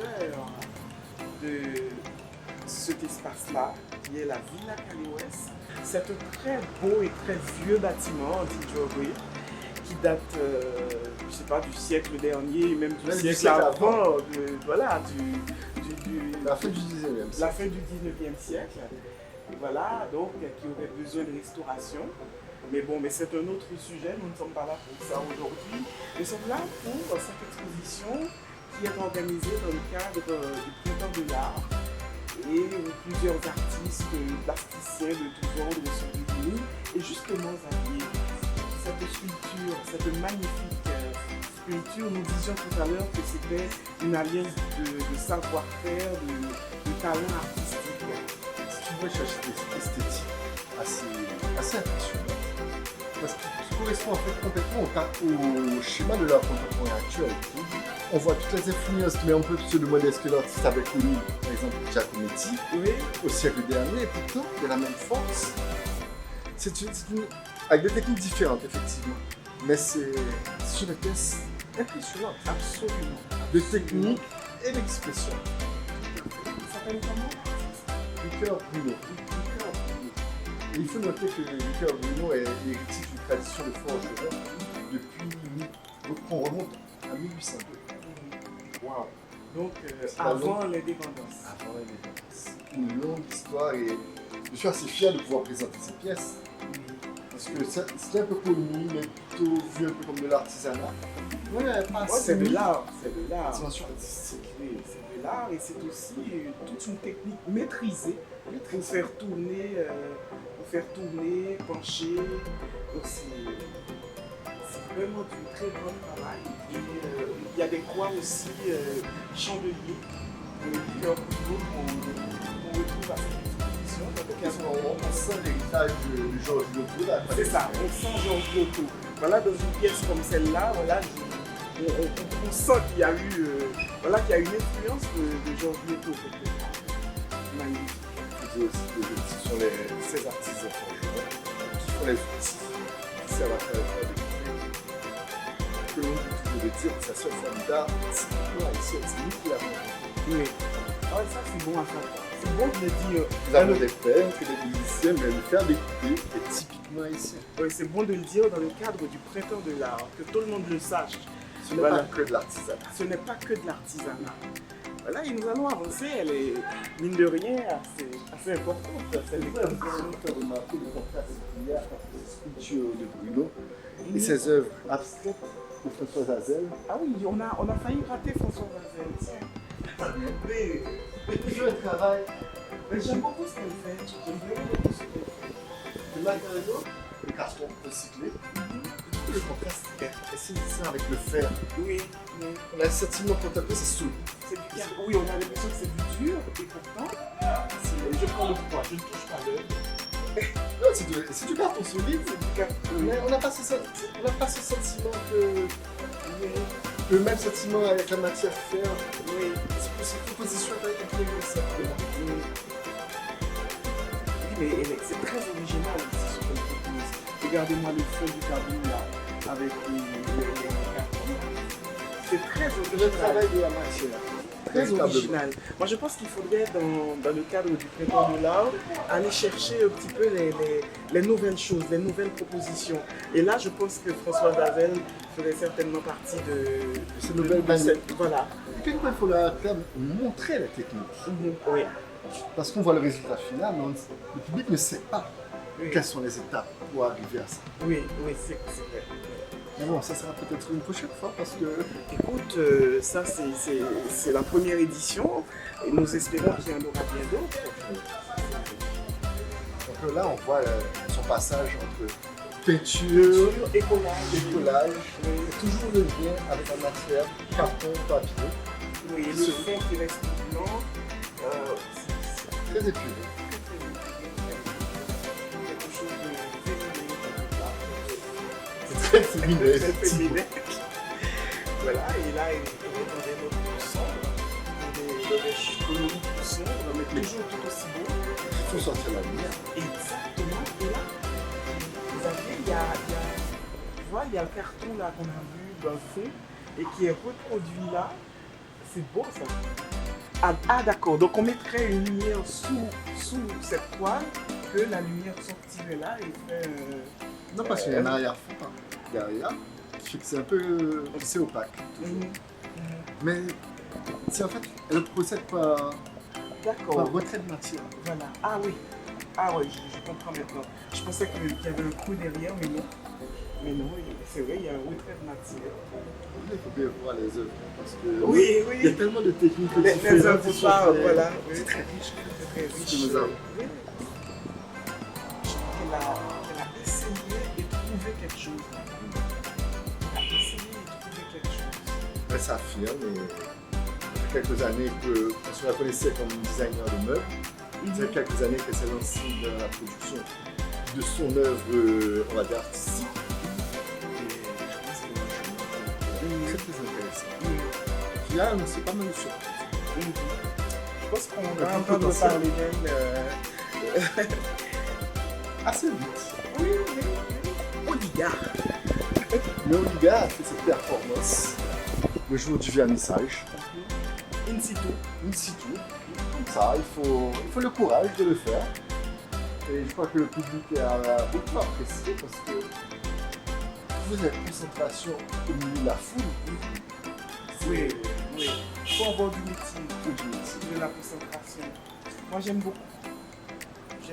l'intérieur de cet espace-là, qui est la Villa Cali-Ouest. C'est un très beau et très vieux bâtiment anti-Djogui qui date, je sais pas, du siècle dernier, même du siècle avant, la fin du 19e siècle. La fin du 19e siècle. Voilà, donc qui aurait besoin de restauration. Mais bon, mais c'est un autre sujet, nous ne sommes pas là pour ça aujourd'hui. Nous sommes là pour cette exposition qui est organisée dans le cadre du Printemps de l'Art et où plusieurs artistes, plasticiens de tous ordres sont réunis. Et justement, Xavier, cette sculpture, cette magnifique sculpture, nous disions tout à l'heure que c'était une alliance de savoir-faire, de talent artistique. Si tu veux chercher des esthétiques assez impressionnantes, parce que qui correspond en fait complètement au schéma de l'art contemporain actuel. On voit toutes les influences, mais on peut se demander est-ce que l'artiste avait connu, par exemple, Giacometti au siècle dernier, et pourtant, il y a la même force. Avec des techniques différentes, effectivement, mais c'est une pièce impressionnante. Absolument. De technique et d'expression. Ça s'appelle comment? Luca Bruno. Et il faut noter que Luca Bruno est héritier d'une tradition de forgeron on remonte à 1802. Wow. Donc avant l'indépendance. Avant l'indépendance. Une longue histoire et je suis assez fier de pouvoir présenter ces pièces. Parce que c'était un peu connu, mais plutôt vu un peu comme de l'artisanat. C'est de l'art. C'est de l'art. Dimension artistique. Oui, c'est de l'art et c'est aussi toute une technique maîtrisée pour faire tourner, pencher. Donc c'est vraiment du très bon travail. Et il y a des coins aussi chandeliers de cœur qu'on retrouve à cette exposition. On sent l'héritage de Georges Loto là. C'est ça, on sent Georges Loto. Voilà, dans une pièce comme celle-là, voilà, on sent qu'il y a eu une influence de Georges Loto. Magnifique. Ce sont ces artisans forgerons qui font les outils qui servent à faire le que l'on peut toujours dire que sa seule forme d'art, c'est nous qui l'avons. Oui. Ah, ça c'est bon à savoir. C'est bon de le dire. Nous avons des peintres, des musiciens, mais le faire découper est typiquement ici. Oui, c'est bon de le dire dans le cadre du Printemps de l'Art, que tout le monde le sache. Ce n'est pas que de l'artisanat. Ce n'est pas que de l'artisanat. Voilà, et nous allons avancer, elle est, mine de rien, assez importante. C'est une exposition qui a remarqué le contraste qu'il y a entre les sculptures de Bruno et ses œuvres abstraites de François Azel. Ah oui, on a failli rater François Azel. Mais toujours un travail. Mais j'aime beaucoup ce qu'elle fait. J'aime vraiment beaucoup ce qu'elle fait. Le matériau, le carton recyclé, le contraste est saisissant avec le fer. Oui. On a le sentiment qu'on tape, c'est souple. Oui, on a l'impression que c'est du dur, et pourtant, je prends le poids, je ne touche pas l'œuvre. Non, c'est du carton solide, c'est du carton. Mais on n'a pas ce sentiment le même sentiment avec la matière fer. Oui. C'est pour cette composition avec un peu comme ça. Oui, mais c'est très original ici ce qu'elle propose. Regardez-moi le fond du tableau là, avec les cartons. C'est très original. Le travail de la matière. Très original. Moi je pense qu'il faudrait dans le cadre du Printemps de l'Art aller chercher un petit peu les nouvelles choses, les nouvelles propositions. Et là je pense que François Azel ferait certainement partie de ces nouvelles manières. Voilà. Quelquefois il faudra montrer la technique. Oui. Parce qu'on voit le résultat final, mais le public ne sait pas quelles sont les étapes pour arriver à ça. Oui, c'est vrai. Mais bon, ça sera peut-être une prochaine fois parce que... Écoute, ça c'est la première édition et nous espérons qu'il y en aura bien d'autres. Donc là, on voit son passage entre peinture et collage. Toujours le lien avec la matière, carton, papier. Oui, et le fond qui reste blanc. Très épuré. Très féminin. Très féminin. Voilà, et là, il est dans des notes plus sombres, dans des coloris plus sombres, mais toujours tout aussi beau. Il faut sortir la lumière. Exactement. Et là, vous avez, il y a le carton là qu'on a vu dans le fond et qui est reproduit là. c'est beau ça. Ah, d'accord, donc on mettrait une lumière sous cette toile, que la lumière sortirait là et ferait... Non, parce qu'il y a un arrière-fond derrière, qui fait que c'est un peu... c'est opaque. Mhm. Mais c'est en fait, elle ne procède pas D'accord. par retrait de matière. Voilà. Ah oui. Ah oui, je comprends maintenant. Je pensais qu'il y avait un trou derrière, mais non. Mais non, c'est vrai, il y a un retrait de matière. Il faut bien voir les œuvres. Parce que Oui, il y a tellement de techniques Les différentes œuvres qui sont parlent, faites. voilà. C'est très riche. C'est très riche. Ce que nous avons. Oui. Je crois qu'elle a essayé et trouvé quelque chose. Elle a essayé et trouvé quelque chose. Elle s'affirme et ça fait quelques années qu'on se la connaissait comme designer de meubles. Ça fait quelques années qu'elle s'est lancée dans la production de son œuvre, on va dire, artistique. Et je pense que c'est un très très intéressant. Là, c'est pas mal de surprise. Je pense qu'on va entendre parler d'elle Assez vite. oui. Oliga. Mais Oliga a fait cette performance le jour du vernissage. In situ. In situ. Comme ça, il faut le courage de le faire. Et je crois que le public a beaucoup apprécié parce que vous avez une concentration au milieu de la foule. Oui. Il faut avoir du métier, de la concentration. Moi, j'aime beaucoup. Il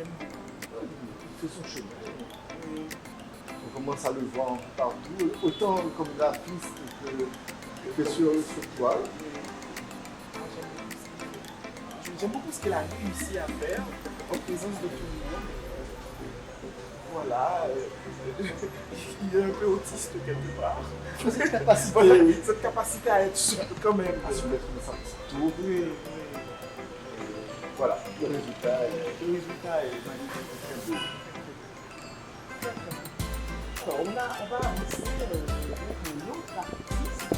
fait son chemin. Oui. On commence à le voir partout, autant comme graphiste que sur toile. J'aime beaucoup ce qu'elle a réussi à faire en présence de tout le monde. Voilà. Il est un peu autiste quelque part. Cette capacité, Voilà, oui. cette capacité à être seul quand même. À se mettre dans sa petite tour. Oui. Voilà, le résultat est Le résultat est magnifique. Très beau. Alors, on va avancer avec un autre artiste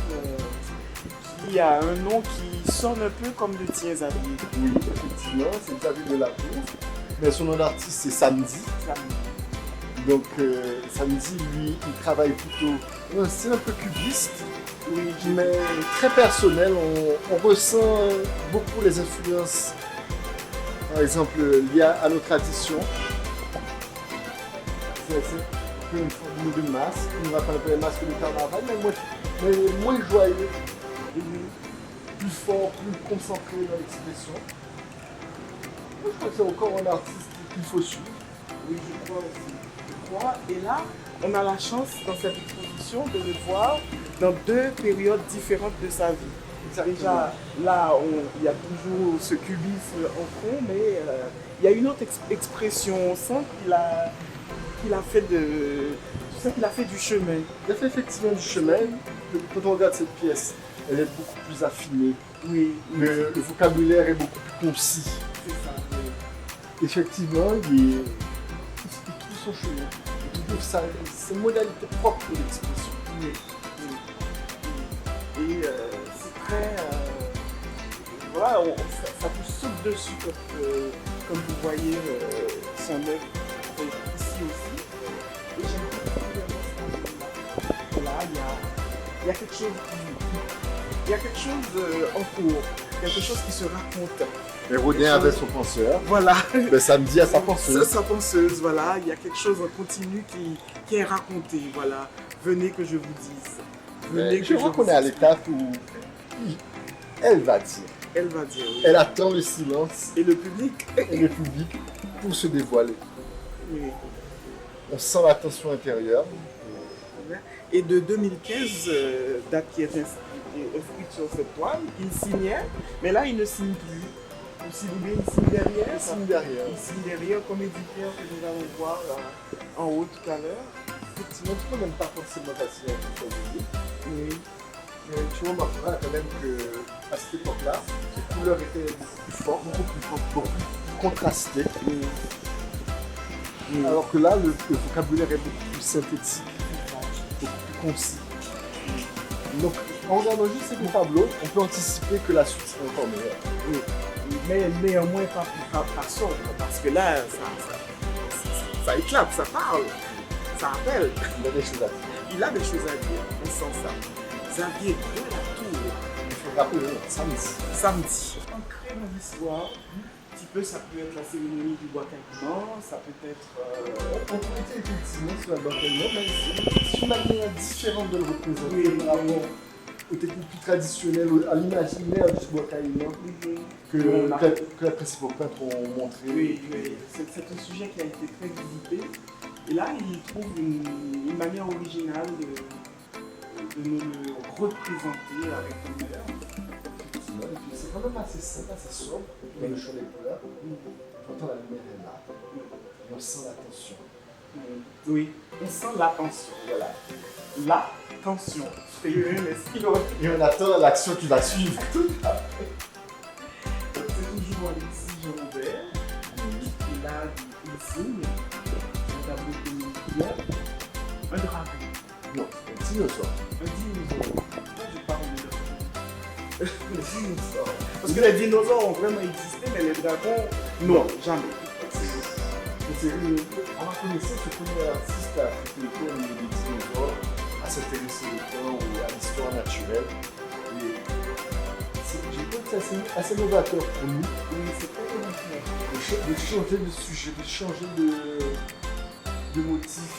qui a un nom qui sonne un peu comme le tien, Xavier. Oui, effectivement, c'est Xavier Delacour. Mais son nom d'artiste, c'est Samedi. Donc, Samedi, lui, il travaille plutôt dans un style un peu cubiste, mais très personnel. On ressent beaucoup les influences, par exemple, liées à nos traditions. C'est une forme de masque, on va pas l'appeler masque de carnaval, mais moins joyeux, plus fort, plus concentré dans l'expression. Moi, je crois que c'est encore un artiste qu'il faut suivre. Oui, je crois aussi. Et là, on a la chance dans cette exposition de le voir dans deux périodes différentes de sa vie. Déjà, là, il y a toujours ce cubisme en fond, mais il y a une autre expression. On sent qu'il a fait du chemin. Il a fait effectivement du chemin. Quand on regarde cette pièce, elle est beaucoup plus affinée. Oui, Le vocabulaire est beaucoup plus concis. c'est ça. Oui. Effectivement, il trouve son chemin. Il trouve ses modalités propres de l'expression. Oui. Et c'est très... voilà, ça vous saute dessus comme vous voyez son œuvre ici aussi. Et j'aime beaucoup là, il y a quelque chose en cours, quelque chose qui se raconte. Et Rodin avait son penseur. Voilà. Ben, Samedi a sa penseuse. Sa penseuse, voilà. Il y a quelque chose en continu qui est raconté, voilà. Venez que je vous dise. Venez Je crois qu'on est à l'étape où elle va dire. Elle va dire, oui. Elle attend le silence Et le public. et le public pour se dévoiler. Oui. On sent la tension intérieure. Et de 2015, date qui est inscrite sur cette toile, il signait, mais là il ne signe plus. Vous signez, il signe derrière. Il signe derrière. Il signe derrière comme éditeur que nous allons voir en haut tout à l'heure. Effectivement, tout le monde n'aime pas forcément passer à tout ça. Oui. Mais tu remarqueras quand même qu'à cette époque-là, les couleurs étaient beaucoup plus fortes, beaucoup plus contrastées. Alors que là, le vocabulaire est beaucoup plus synthétique, beaucoup plus concis. Donc, en regardant juste ces deux tableaux, on peut anticiper que la suite sera encore meilleure. Oui. Mais néanmoins pas sobre, parce que là, ça éclate, ça parle, ça appelle. Il y a des choses à dire. Il a des choses à dire, on sent ça. Xavier de la Tour. Il faut rappeler, samedi. Ancré dans l'histoire, un petit peu, ça peut être la cérémonie du bois caïman, ça peut être. On peut être effectivement sur la bataille, mais c'est une manière différente de le représenter Oui, par rapport aux techniques plus traditionnelles, à l'imaginaire du bois caïman que les principaux peintres ont montré. Oui, c'est un sujet qui a été très visité. Et là, il trouve une manière originale de nous le représenter avec une mer. Effectivement, et puis c'est quand même assez simple, assez sobre dans le choix des couleurs. Pourtant, la lumière est là. Et on sent la tension. Oui, on sent la tension. Voilà. La tension. C'est Et on attend l'action qui va suivre. Tout à fait. Donc, c'est toujours Alexis Jean Robert. Et là, il signe. Un tableau que nous bien. Un dragon. Non, un dinosaure. Un dinosaure. Moi, je parle de dinosaure. Parce que les dinosaures ont vraiment existé, mais les dragons, non, jamais. À ma connaissance, le premier artiste à traiter au niveau des dinosaures, à s'intéresser au temps ou à l'histoire naturelle. J'ai trouvé que c'est assez novateur pour nous. Oui, c'est très original. De changer de sujet, de changer de motif,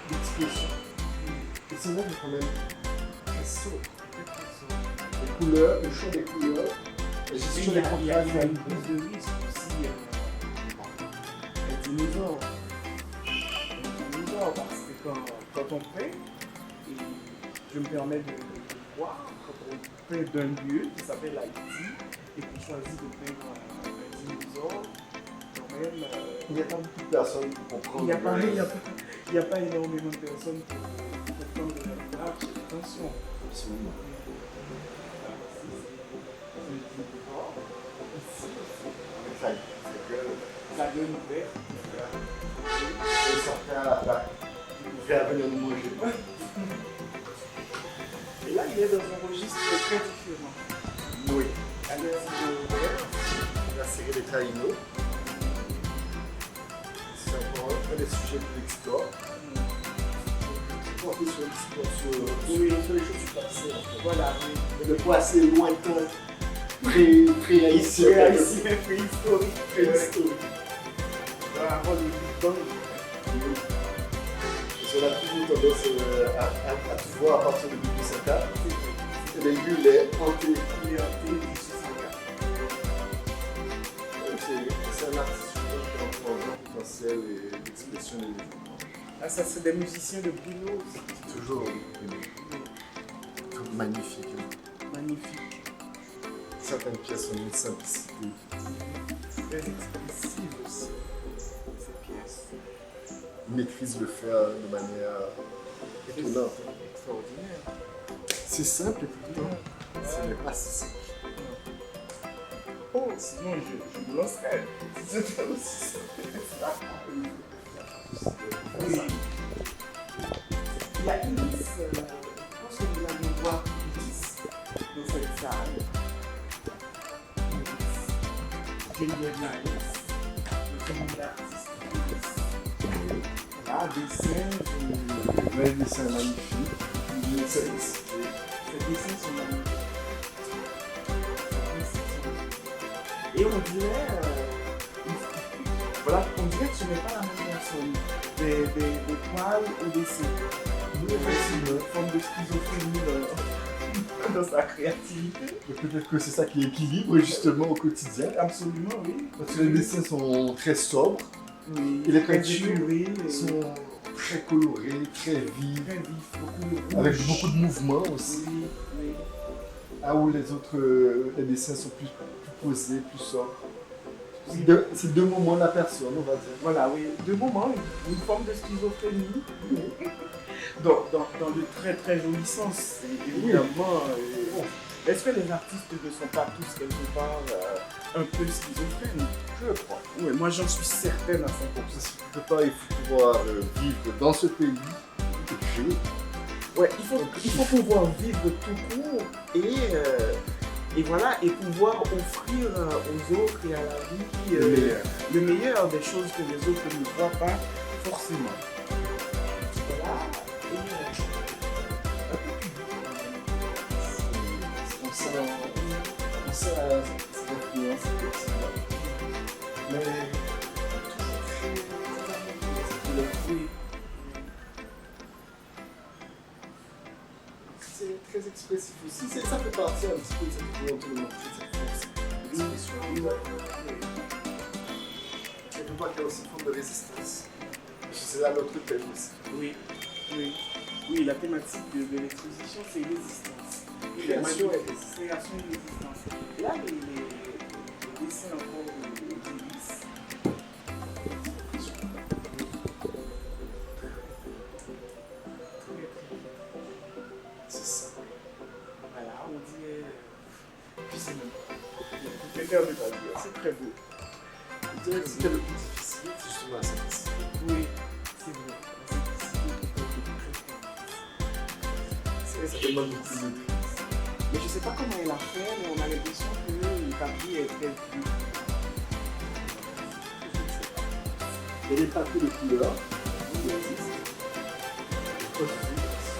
d'expression. Et c'est là quand même très sobre. Les couleurs, le choix des couleurs, la gestion des Il y a contrastes. une prise de risque aussi. Les dinosaures. Parce que quand on peint, et je me permets de voir, quand on peint d'un lieu qui s'appelle Haïti, et qu'on choisit de peindre un dinosaure, quand même. Il n'y a pas beaucoup de personnes pour comprendre. Il n'y a pas énormément de personnes pour comprendre l'âge et l'attention. Absolument. La gueule ouverte. Et certains à l'attaque. Il fait venir nous manger. Et là, il est dans un registre très différent. Oui. Alexis ouvert. La série des Taïnos. C'est encore un des sujets de l'export. Porter sur l'export, sur les choses du passé. Voilà, oui. Et le passé lointain, pré-haïtien. Préhistorique. Voilà, le Big Bang. On a toujours tendance à tout voir à partir de 1904. Et bien, lui, il est hanté. Il est hanté du 64. C'est un artiste qui a un grand potentiel et d'expression et de développement. Ah, ça, c'est des musiciens de Bruno. C'est toujours magnifique. Magnifique. Certaines pièces ont une simplicité. Très expressive aussi, ces pièces. Il maîtrise le faire de manière étonnante. Extraordinaire. C'est simple et pourtant, ce n'est pas si simple. Oh, sinon je me lancerais. C'était aussi ça. Oui. Il y a Ulysse, je pense que vous allez voir Ulysse dans cette salle. Julian Nice, le fameux artiste Ulysse. Là, dessin, Les dessins magnifiques, une simplicité. ces dessins sont magnifiques. Et on dirait, voilà, on dirait que ce n'est pas la même personne. Des toiles au dessin. Nous, effectivement, une forme de schizophrénie dans sa créativité. Et peut-être que c'est ça qui équilibre justement au quotidien. Absolument, oui. Parce que les dessins sont très sobres, Oui, et les très peintures épurés, sont très colorées, très vives, très vifs, beaucoup de avec rouge. beaucoup de mouvements aussi. Oui, oui. Là où les autres les dessins sont plus posés, plus sobres. Oui. C'est deux moments de la personne, on va dire. Voilà, oui. De moments, une forme de schizophrénie. Dans le très très joli sens, évidemment. Est-ce que les artistes ne sont pas tous quelque part un peu schizophrènes? Je crois. Oui, moi j'en suis certaine à 100%. Parce que quelque part, il faut pouvoir vivre dans ce pays et créer. Ouais, il faut pouvoir vivre tout court et voilà, et pouvoir offrir aux autres et à la vie le meilleur des choses que les autres ne voient pas forcément. Voilà. cette influence, effectivement. Mais Oui. c'est très expressif aussi. Ça fait partie un petit peu de cette volonté de montrer cette force d'expression. Et on voit qu'il y a aussi une forme de résistance. C'est là notre thème aussi. Oui, oui. Oui, la thématique de l'exposition, c'est l'existence. Création et résistance. Création et résistance. Et là, les dessins encore d'Ulysse. C'est ça. Voilà, on dit. Je sais même pas. Je vais faire de pas dire. C'est très beau. Je dirais que c'était le plus difficile, c'est justement la simplicité. Oui, c'est vrai. C'est ça demande beaucoup de maîtrise. Mais je sais pas comment elle a fait, mais on a l'impression que le papier est très vieux. Il y a des papiers de couleur qui existent. C'est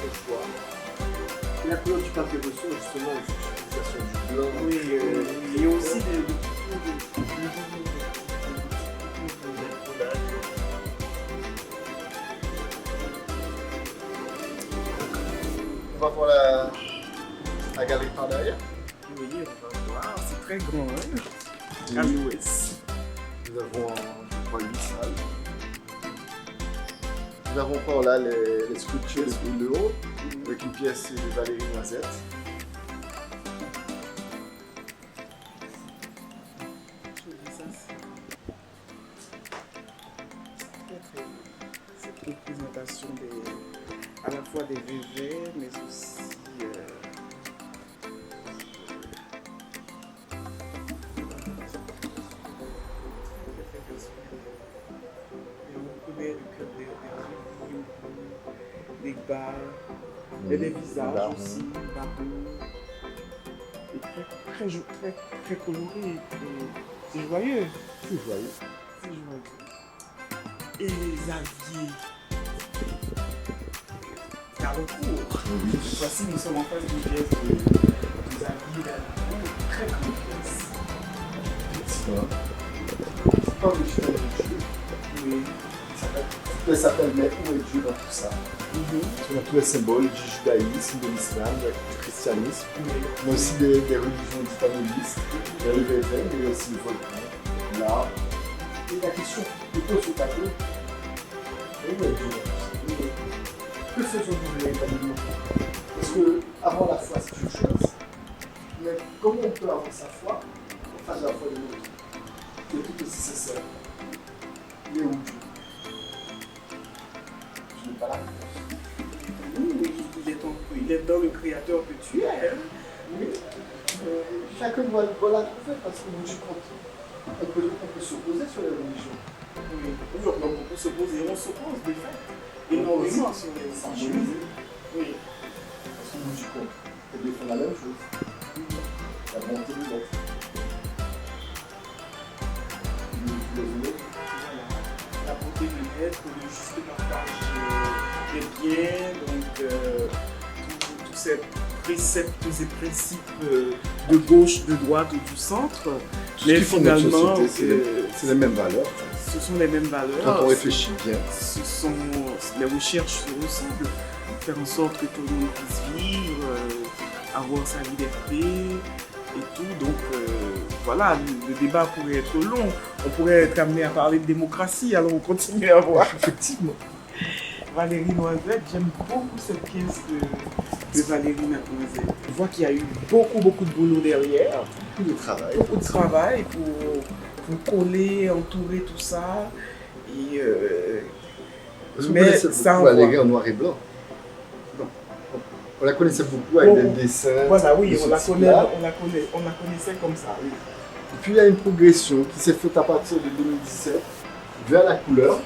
le choix. Et la couleur du papier ressort justement l'utilisation du blanc. Oui, il y a aussi des On va voir la galerie par derrière. Oui, on va voir, c'est très grand, hein? À Oui. l'ouest. Nous avons, je crois, 8 salles. Nous avons encore là les sculptures de haut, avec une pièce de Valérie Noisette. Cette représentation à la fois des VV, mais aussi on reconnaît le cœur des yeux, des bas, et des visages aussi, barreaux, et très coloré, c'est joyeux. C'est joyeux. C'est joyeux. Et les aviers. Carrefour. Oui. Voici, nous sommes en face d'une pièce de aviers d'Alcourt, très grande pièce. Effectivement. C'est pas le chemin du jeu. Oui. Ça s'appelle Mais où est Dieu dans tout ça? On a tous les symboles du judaïsme, de l'islam, du christianisme, mais aussi des religions hispanolistes, les VV, mais aussi le volcan, l'arbre. Et la question que pose ce tableau, mais où est Dieu dans tout ça? Que faisons-nous véritablement? Parce que avoir la foi, c'est une chose, mais comment on peut avoir sa foi en face de la foi de l'autre, qui est tout aussi sincère? Il est où Dieu? Je n'ai pas la réponse. Oui, il est dans le créateur que tu es. Hein? Oui. Chacun doit la trouver parce qu'au bout du compte, on peut s'opposer sur les religions. Oui, donc on peut s'opposer, on s'oppose de fait. Énormément sur les symboles. Oui. Parce qu'au bout du compte, on défend la même chose. La bonté de l'autre. Voilà. La beauté de l'être, le juste partage des biens, donc tous ces préceptes et principes de gauche, de droite ou du centre. Mais finalement, c'est les mêmes valeurs. ce sont les mêmes valeurs. Quand on réfléchit bien. Ce sont les recherches se ressemblent. Faire en sorte que tout le monde puisse vivre, avoir sa liberté et tout. Donc voilà, le débat pourrait être long. On pourrait être amené à parler de démocratie, alors on continue à voir. Effectivement. Valérie Noisette, j'aime beaucoup cette pièce de Valérie Noisette. Je vois qu'il y a eu beaucoup de boulot derrière. Beaucoup de travail. Beaucoup de travail pour coller, entourer tout ça. Et, Vous mais connaissez ça beaucoup envoie. Valérie en noir et blanc. Non. On la connaissait beaucoup avec Bon, des dessins. Voilà, oui, de on ce la type-là. connaissait comme ça, oui. Et puis il y a une progression qui s'est faite à partir de 2017 vers la couleur,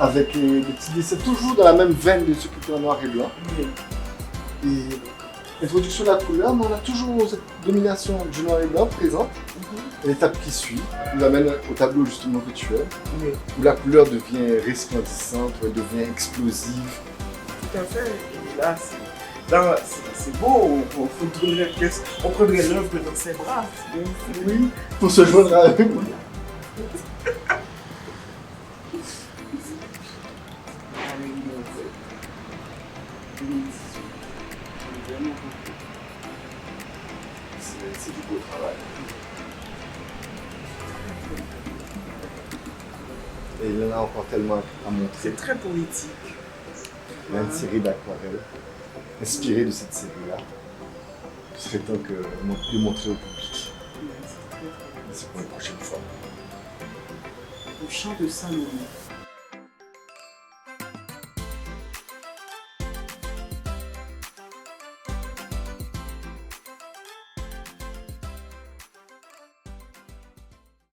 avec des petits dessins, toujours dans la même veine de ce qui était en noir et blanc. Oui. Et introduction de la couleur, mais on a toujours cette domination du noir et blanc présente. Et l'étape qui suit nous amène au tableau justement rituel, Oui, où la couleur devient resplendissante, où elle devient explosive. tout à fait. Et là, C'est beau, on prendrait l'œuvre dans ses bras. Oui, pour se joindre à eux. C'est du beau travail. Et il y en a encore tellement à montrer. C'est très politique. Il y a une série d'aquarelles inspirée de cette série-là. Il serait temps de montrer au public. C'est pour une prochaine fois. Le chant de Salomon.